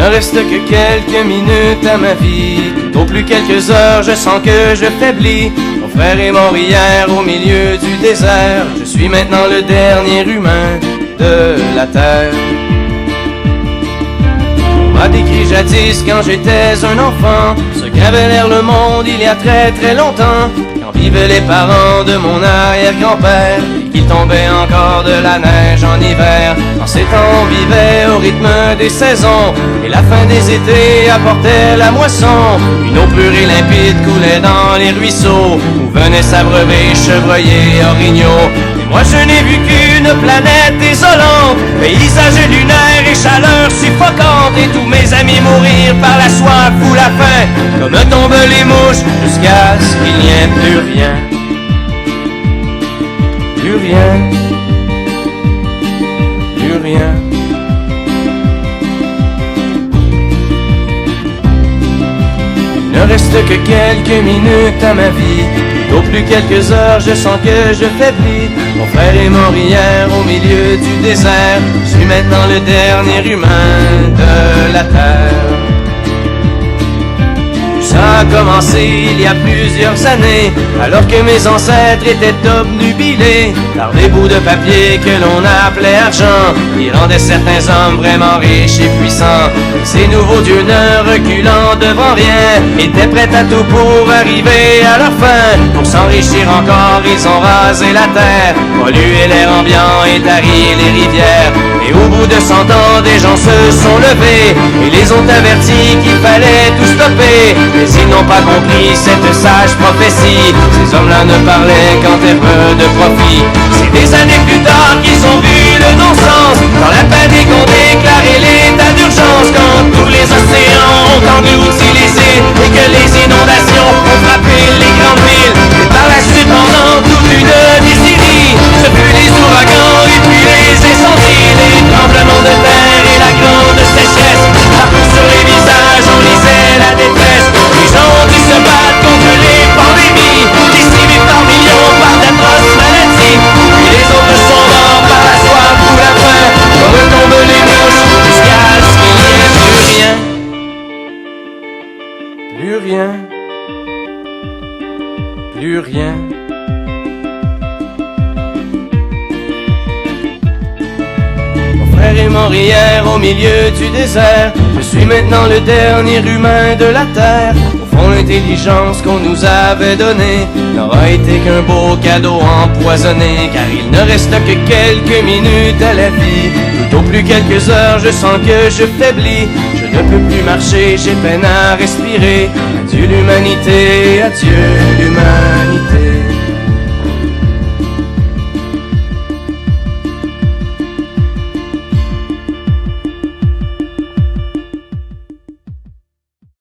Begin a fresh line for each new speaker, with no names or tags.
ne reste que quelques minutes à ma vie. Tout au plus quelques heures, je sens que je faiblis. Mon frère est mort hier au milieu du désert. Je suis maintenant le dernier humain de la terre. On m'a décrit jadis quand j'étais un enfant ce qu'avait l'air le monde il y a très très longtemps, quand vivaient les parents de mon arrière-grand-père et qu'il tombait encore de la neige en hiver. En ces temps on vivait au rythme des saisons et la fin des étés apportait la moisson. Une eau pure et limpide coulait dans les ruisseaux où venaient s'abreuver chevreuils et orignaux. Moi je n'ai vu qu'une planète désolante, paysage lunaire et chaleur suffocante, et tous mes amis mourir par la soif ou la faim, comme tombent les mouches, jusqu'à ce qu'il n'y ait plus rien. Plus rien. Plus rien. Il ne reste que quelques minutes à ma vie. Au plus quelques heures, je sens que je faiblis. Mon frère est mort hier au milieu du désert. Je suis maintenant le dernier humain de la terre. Ça a commencé il y a plusieurs années, alors que mes ancêtres étaient obnubilés par des bouts de papier que l'on appelait argent. Ils rendaient certains hommes vraiment riches et puissants. Ces nouveaux dieux ne reculant devant rien, étaient prêts à tout pour arriver à leur fin. Pour s'enrichir encore, ils ont rasé la terre, pollué l'air ambiant et tari les rivières. Et au bout de 100 ans, des gens se sont levés et les ont avertis qu'il fallait tout stopper. Mais ils n'ont pas compris cette sage prophétie. Ces hommes-là ne parlaient qu'en termes de profit. C'est des années plus tard qu'ils ont vu le non-sens, dans la panique on déclarait l'état d'urgence, quand tous les océans ont tendu utilisé et que les inondations ont frappé les grandes villes. Et par la suite pendant toute une décennie, ce fut les ouragans et puis les incendies, les tremblements de terre et la grande sécheresse. Partout sur les visages on lisait la détresse. Les gens ont dû se battre contre les pandémies, décimés par millions par d'atroces maladies. Puis les autres sont morts par la soif ou la faim, comme tombent les mouches jusqu'à ce qu'il n'y ait plus rien. Plus rien. Plus rien. Mon frère est mort hier au milieu du désert. Je suis maintenant le dernier humain de la terre. Au fond, l'intelligence qu'on nous avait donnée n'aura été qu'un beau cadeau empoisonné, car il ne reste que quelques minutes à la vie. Tout au plus quelques heures, je sens que je faiblis. Je ne peux plus marcher, j'ai peine à respirer. Adieu l'humanité, adieu l'humanité.